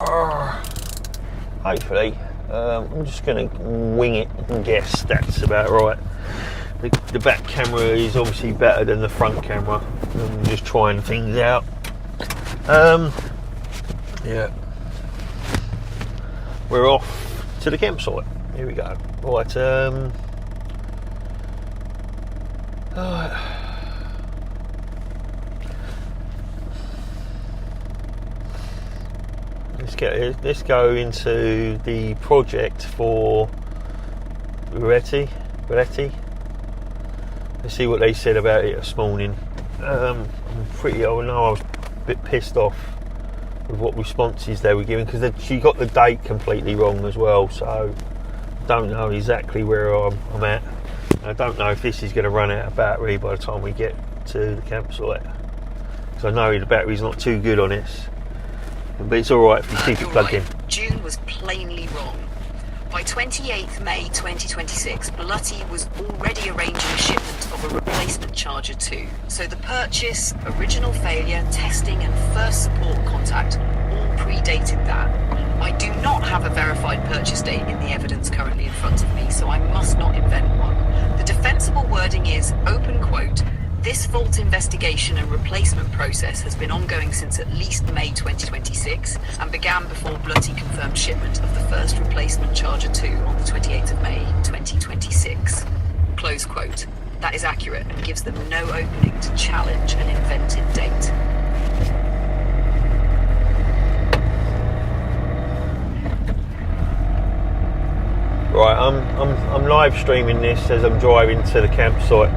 Hopefully. I'm just going to wing it and guess that's about right. The back camera is obviously better than the front camera. I'm just trying things out. Yeah. We're off to the campsite. Here we go. Right. Let's go into the project for Rieti. Let's see what they said about it this morning. I know I was a bit pissed off with what responses they were giving, because she got the date completely wrong as well, so I don't know exactly where I'm at. I don't know if this is going to run out of battery by the time we get to the campsite, because I know the battery's not too good on this, but it's alright if you keep it plugged in. June was plainly wrong. By 28th May 2026, Blutty was already arranging a shipment of a replacement Charger 2. So the purchase, original failure, testing and first support contact all predated that. I do not have a verified purchase date in the evidence currently in front of me, so I must not invent one. The defensible wording is, open quote, "This fault investigation and replacement process has been ongoing since at least May 2026 and began before Blutty confirmed shipment of the first replacement Charger 2 on the 28th of May 2026. Close quote. That is accurate and gives them no opening to challenge an invented date. Right, I'm live streaming this as I'm driving to the campsite.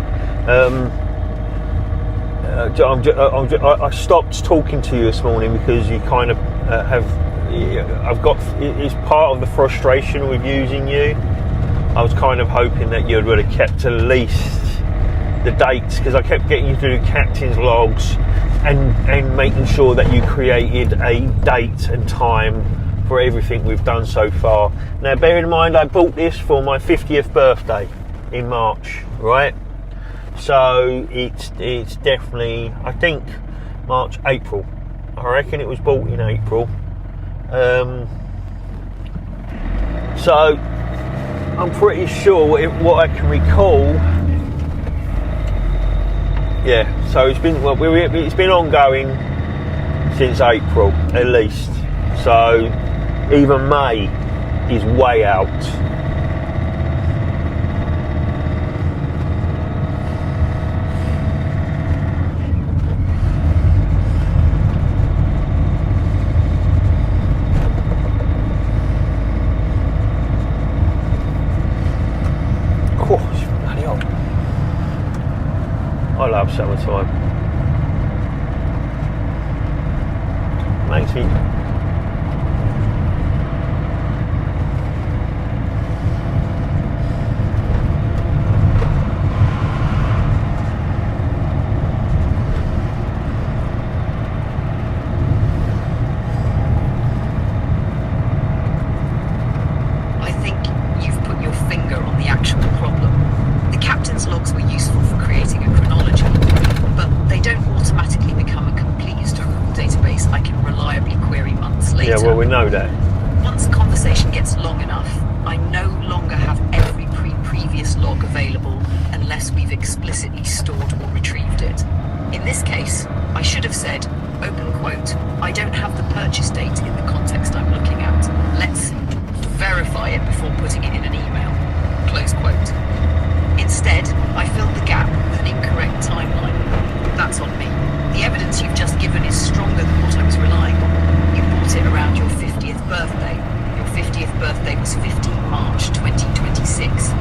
I stopped talking to you this morning because you kind of it's part of the frustration with using you. I was kind of hoping that you would have kept at least the dates, because I kept getting you to do captain's logs and making sure that you created a date and time for everything we've done so far. Now, bear in mind, I bought this for my 50th birthday in March, right? So it's definitely, I think, March, April. I reckon it was bought in April. So I'm pretty sure what I can recall. Yeah. So it's been ongoing since April at least. So even May is way out. I love summertime. Makes me. I think you've put your finger on the actual problem. The captain's logs were useful for creating a chronology, but they don't automatically become a complete historical database I can reliably query months later. Yeah, well, we know that. Once the conversation gets long enough, I no longer have every previous log available unless we've explicitly stored or retrieved it. In this case, I should have said, open quote, "I don't have the purchase date in the context I'm looking at. Let's verify it before putting it in an email." Close quote. Instead, I filled the gap with an incorrect timeline. That's on me. The evidence you've just given is stronger than what I was relying on. You bought it around your 50th birthday. Your 50th birthday was 15 March 2026.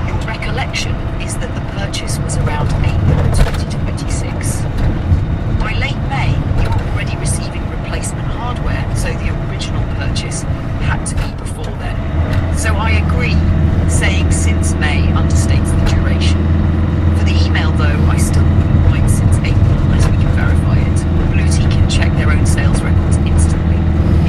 Your recollection is that the purchase was around April 2026. By late May, you were already receiving replacement hardware, so the original purchase had to be before then. So I agree, saying since May understates the duration. For the email though, I still wouldn't write since April unless we can verify it. Blutty can check their own sales records instantly.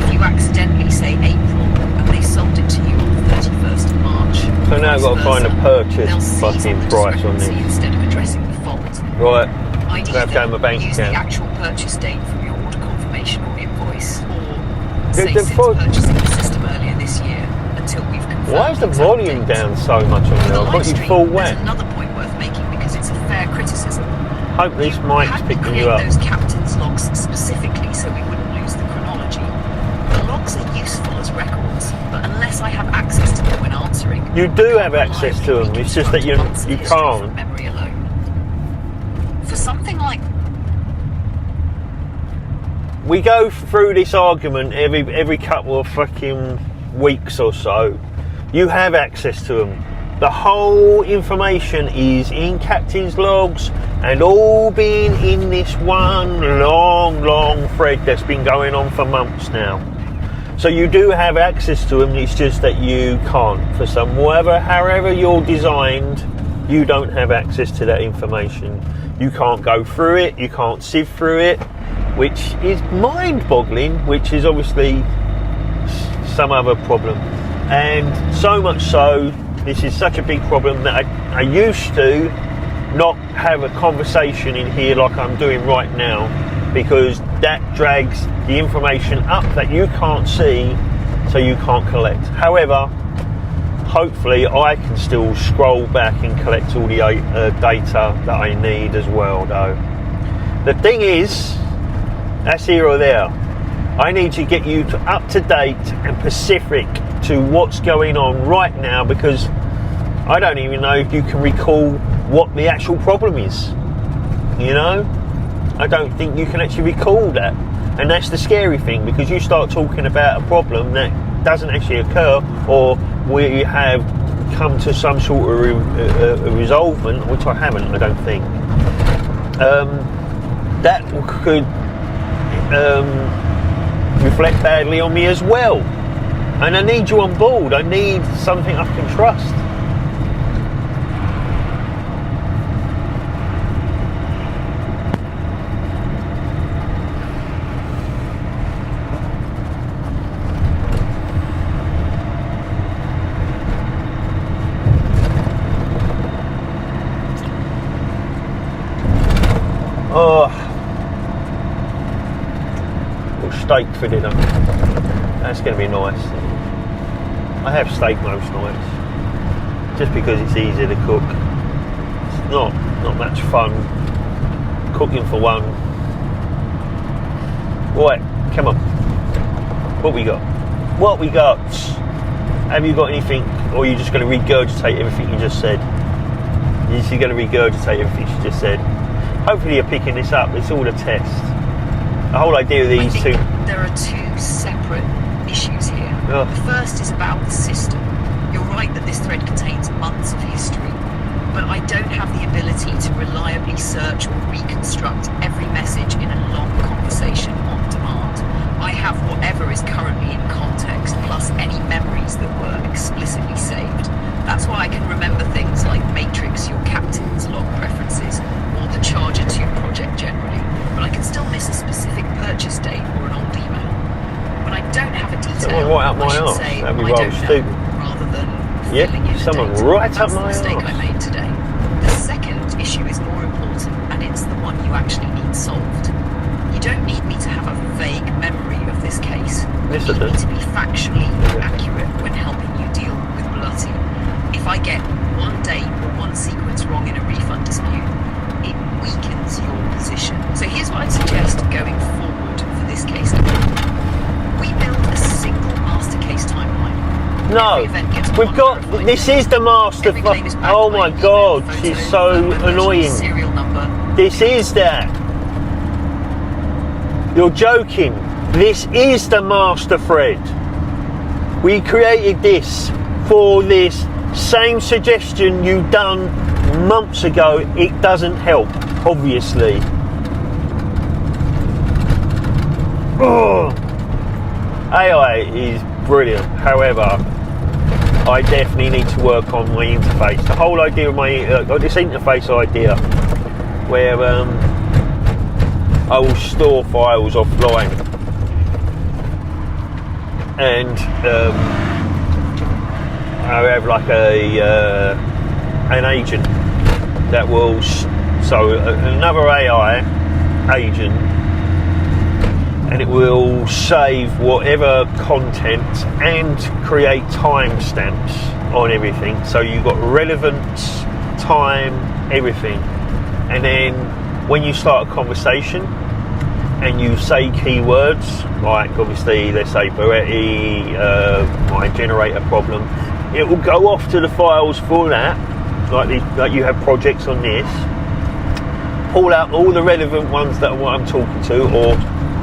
If you accidentally say April and they sold it to you on the 31st of March, So now I've got to find a purchase fucking price on this. Instead of addressing the fault. Right. Ideally, I have to have my bank use the account. actual purchase date from your order confirmation or invoice, or say since purchasing the system earlier this year until we've confirmed. Why is the volume down so much on there? I've got you full wet. There's another point worth making because it's a fair criticism. Hope this mic's picking you up. Those captain's logs specifically so we wouldn't lose the chronology. The logs are useful as records, but unless I have access to them when answering, you do have access to them. It's just that you can't. From memory alone. For something like we go through this argument every couple of fucking weeks or so. You have access to them. The whole information is in captain's logs and all being in this one long thread that's been going on for months now. So you do have access to them, it's just that you can't. For however you're designed, you don't have access to that information. You can't go through it, you can't sift through it, which is mind-boggling, which is obviously some other problem. And so much so, this is such a big problem that I used to not have a conversation in here like I'm doing right now, because that drags the information up that you can't see, so you can't collect. However, hopefully I can still scroll back and collect all the data that I need as well, though. The thing is, that's here or there. I need to get you up to date and specific to what's going on right now, because I don't even know if you can recall what the actual problem is. You know? I don't think you can actually recall that. And that's the scary thing, because you start talking about a problem that doesn't actually occur, or we have come to some sort of resolvement, which I haven't, I don't think. That could reflect badly on me as well. And I need you on board. I need something I can trust. Oh, steak for dinner. That's going to be nice. I have steak most nights, just because it's easier to cook. It's not much fun cooking for one. Right, come on. What we got? Have you got anything, or are you just going to regurgitate everything you just said? You're just going to regurgitate everything you just said. Hopefully you're picking this up. It's all a test. The whole idea of these two... There are two separate issues here. Oh. The first is about the system. You're right that this thread contains months of history, but I don't have the ability to reliably search or reconstruct every message in a long conversation on demand. I have whatever is currently in context, plus any memories that were explicitly saved. That's why I can remember things like Matrix, your captain's log preferences, or the Charger 2 project generally, but I can still miss a specific purchase date or an old email. When I don't have a detail, right up my I should arse. say That'd be I rather don't stupid. know, rather than Yeah, filling in someone the date. right up That's my the mistake arse. I made today. The second issue is more important, and it's the one you actually need solved. You don't need me to have a vague memory of this case. Yes, You I do. need to be factually accurate when helping you deal with Bloody. If I get one date or one sequence wrong in a refund dispute, it weakens your position. So here's what I'd suggest going forward for this case. We build a single master case timeline. No, Every event gets we've one got... verified This date. is the master... Every claim is backed Oh by my email, god, photo, she's so number, annoying. serial number. This is that. You're joking. This is the master thread. We created this for this same suggestion you done months ago. It doesn't help, obviously. Oh. AI is brilliant. However, I definitely need to work on my interface. The whole idea of my this interface idea, where I will store files offline, and I have like an agent that will another AI agent, and it will save whatever content and create timestamps on everything. So you've got relevance, time, everything. And then when you start a conversation and you say keywords, like obviously let's say Beretti, my generator problem, it will go off to the files for that, like you have projects on this, pull out all the relevant ones that are what I'm talking to, or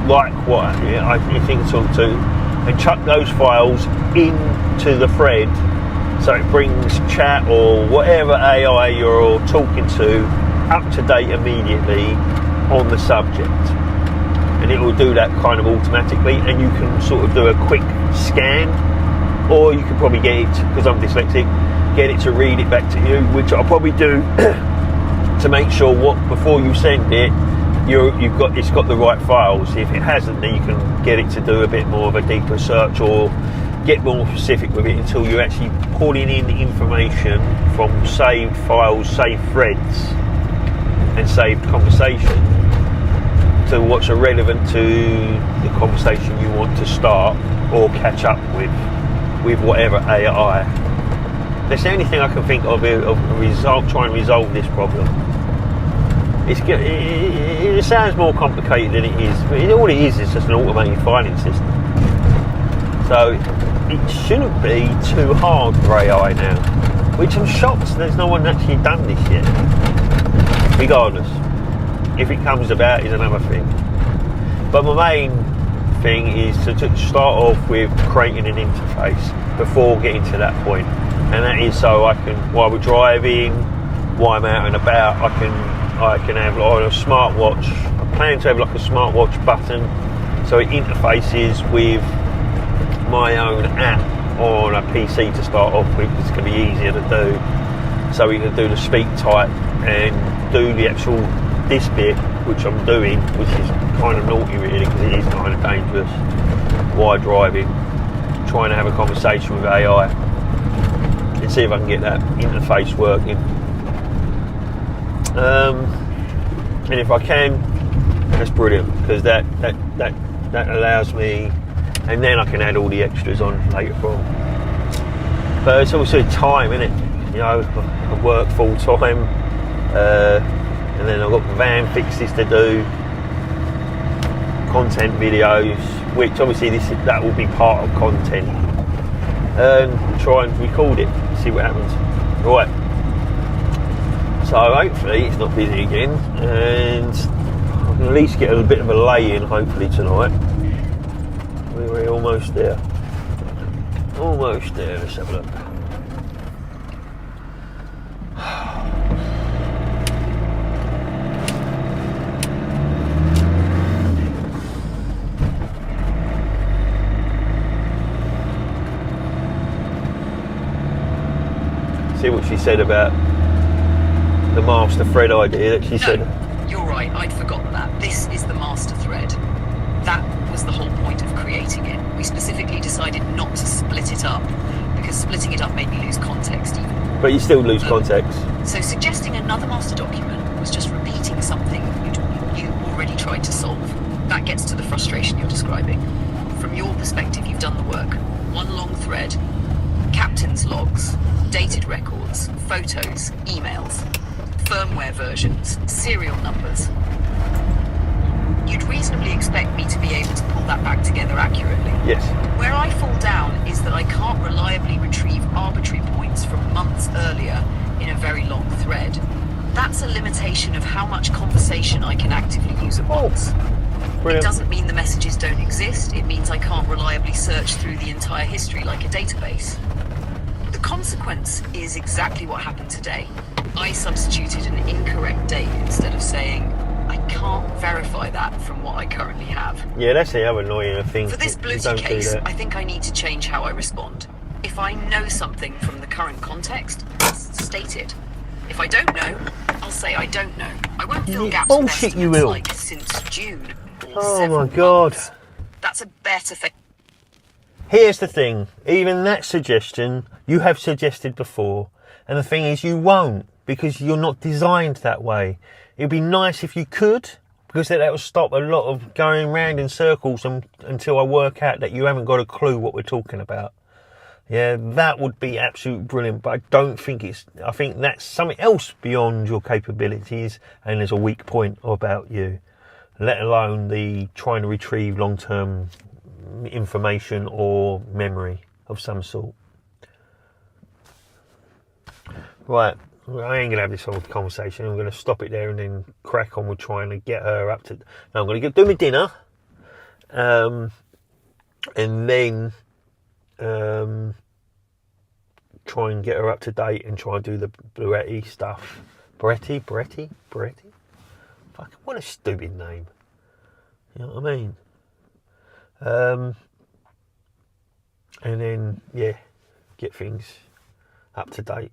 like what I think to talk to, and chuck those files into the thread, so it brings chat or whatever AI you're talking to up to date immediately on the subject, and it will do that kind of automatically, and you can sort of do a quick scan, or you can probably get it, because I'm dyslexic, get it to read it back to you, which I'll probably do to make sure before you send it, it's got the right files. If it hasn't, then you can get it to do a bit more of a deeper search or get more specific with it until you're actually pulling in information from saved files, saved threads and saved conversation to what's relevant to the conversation you want to start or catch up with whatever AI. That's the only thing I can think of trying to resolve this problem. It sounds more complicated than it is, but all it is just an automated filing system. So it shouldn't be too hard for AI now, which I'm shocked there's no one actually done this yet. Regardless, if it comes about is another thing. But my main thing is to start off with creating an interface before getting to that point, and that is so I can, while we're driving, while I'm out and about, I can have like a smartwatch. I plan to have like a smartwatch button, so it interfaces with my own app on a PC to start off with. It's going to be easier to do, so we can do the speak type and do the actual this bit, which I'm doing, which is kind of naughty really, because it is kind of dangerous while driving, trying to have a conversation with AI and see if I can get that interface working. And if I can, that's brilliant, because that allows me, and then I can add all the extras on later on. But it's also time, isn't it? You know, I work full time, and then I've got van fixes to do, content videos, which obviously that will be part of content, and try and record it, see what happens. Right. So hopefully it's not busy again, and I can at least get a bit of a lay-in hopefully tonight. We're almost there. Almost there, let's have a look. See what she said about the master thread idea that she said. You're right, I'd forgotten that. This is the master thread. That was the whole point of creating it. We specifically decided not to split it up, because splitting it up made me lose context even more. But you still lose context. So suggesting another master document was just repeating something you already tried to solve. That gets to the frustration you're describing. From your perspective, you've done the work. One long thread, captain's logs, dated records, photos, emails, firmware versions, serial numbers. You'd reasonably expect me to be able to pull that back together accurately. Yes. Where I fall down is that I can't reliably retrieve arbitrary points from months earlier in a very long thread. That's a limitation of how much conversation I can actively use at once. Brilliant. It doesn't mean the messages don't exist. It means I can't reliably search through the entire history like a database. The consequence is exactly what happened today. I substituted an incorrect date instead of saying, I can't verify that from what I currently have. Yeah, that's the other annoying thing. For this Bluetooth case, I think I need to change how I respond. If I know something from the current context, I'll state it. If I don't know, I'll say I don't know. I won't fill gaps with estimates like since June or Oh my several God. months. That's a better thing. Here's the thing, even that suggestion you have suggested before, and the thing is you won't, because you're not designed that way. It'd be nice if you could, because that will stop a lot of going round in circles until I work out that you haven't got a clue what we're talking about. Yeah, that would be absolutely brilliant, but I don't think I think that's something else beyond your capabilities, and there's a weak point about you, let alone the trying to retrieve long-term information or memory of some sort. Right, I ain't going to have this whole conversation. I'm going to stop it there and then crack on with trying to get her up to... No, I'm going to do my dinner, and then try and get her up to date and try and do the Beretti stuff. Beretti? Fucking, what a stupid name. You know what I mean? And then, yeah, get things up to date.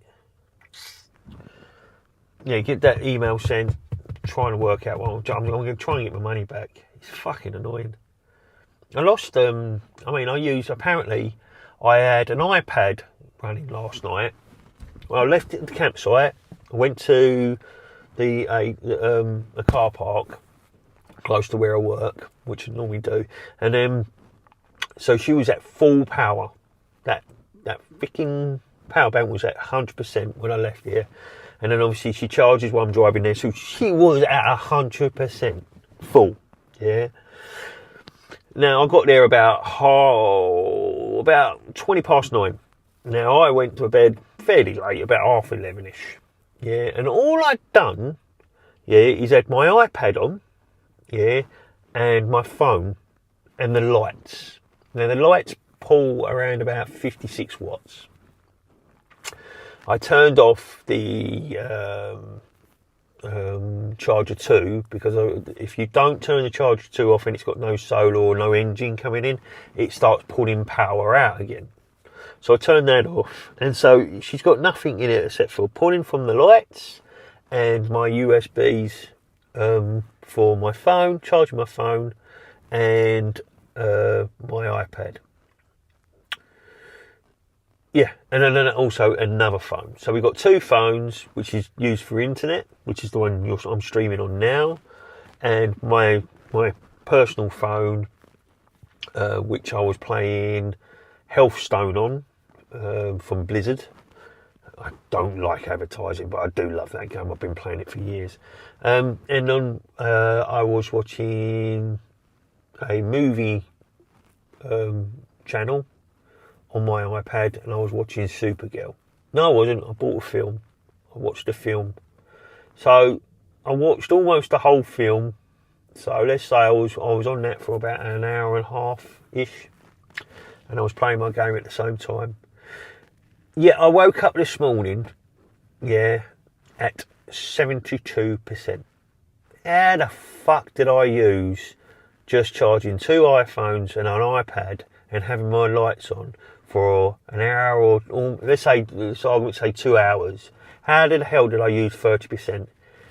Yeah, get that email sent, trying to work out what I'm going to try and get my money back. It's fucking annoying. I lost, apparently I had an iPad running last night. Well, I left it at the campsite. I went to a car park close to where I work, which I normally do. And then, so she was at full power. That freaking power bank was at 100% when I left here. And then obviously she charges while I'm driving there, so she was at 100% full. Yeah. Now I got there about 20 past 9. Now I went to bed fairly late, about 11:30ish. Yeah, and all I'd done, yeah, is had my iPad on, yeah, and my phone, and the lights. Now the lights pull around about 56 watts. I turned off the charger 2 because if you don't turn the charger 2 off and it's got no solar or no engine coming in, it starts pulling power out again. So I turned that off, and so she's got nothing in it except for pulling from the lights and my USBs for my phone, charging my phone, and my iPad. Yeah, and then also another phone. So we've got 2 phones, which is used for internet, which is the one I'm streaming on now, and my personal phone, which I was playing Hearthstone on from Blizzard. I don't like advertising, but I do love that game. I've been playing it for years. And then I was watching a movie channel on my iPad, and I was watching Supergirl. No, I wasn't. I bought a film. I watched a film. So I watched almost the whole film. So let's say I was on that for about an hour and a half-ish, and I was playing my game at the same time. Yeah, I woke up this morning, yeah, at 72%. How the fuck did I use just charging 2 iPhones and an iPad and having my lights on for an hour or let's say 2 hours? How the hell did I use 30%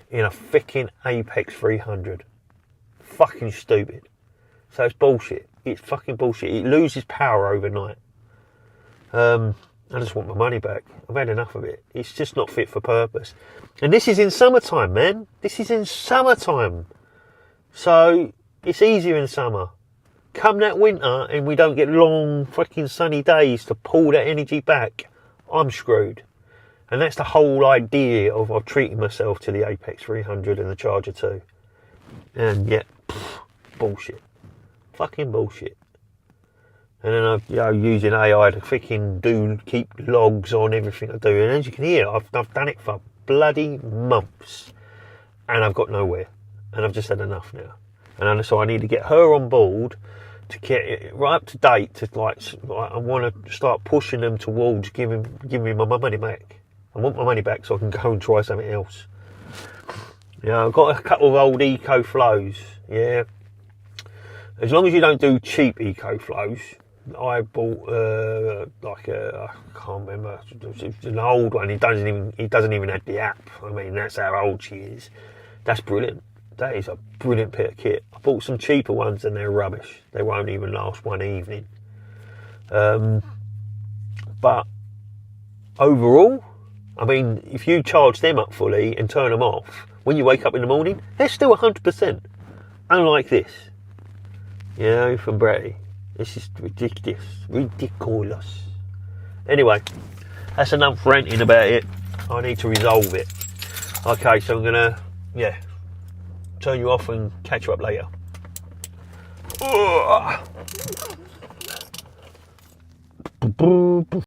in a freaking Apex 300? Fucking stupid. So it's bullshit. It's fucking bullshit. It loses power overnight. I just want my money back. I've had enough of it. It's just not fit for purpose. And this is in summertime, man. This is in summertime. So it's easier in summer. Come that winter and we don't get long fucking sunny days to pull that energy back, I'm screwed. And that's the whole idea of treating myself to the Apex 300 and the Charger 2. And yeah, bullshit. Fucking bullshit. And then I'm using AI to freaking keep logs on everything I do. And as you can hear, I've done it for bloody months. And I've got nowhere. And I've just had enough now. And so I need to get her on board to get it right up to date. To I want to start pushing them towards giving me my money back. I want my money back so I can go and try something else. Yeah, I've got a couple of old Eco Flows. Yeah. As long as you don't do cheap Eco Flows. I bought I can't remember. It's an old one. He doesn't even have the app. I mean, that's how old she is. That's brilliant. That is a brilliant bit of kit. I bought some cheaper ones and they're rubbish. They won't even last one evening. But overall, I mean, if you charge them up fully and turn them off, when you wake up in the morning, they're still 100%. unlike this, you know, from Bretty. This is ridiculous. Ridiculous. Anyway, that's enough ranting about it. I need to resolve it. Okay, so I'm gonna, turn you off and catch you up later. Ugh.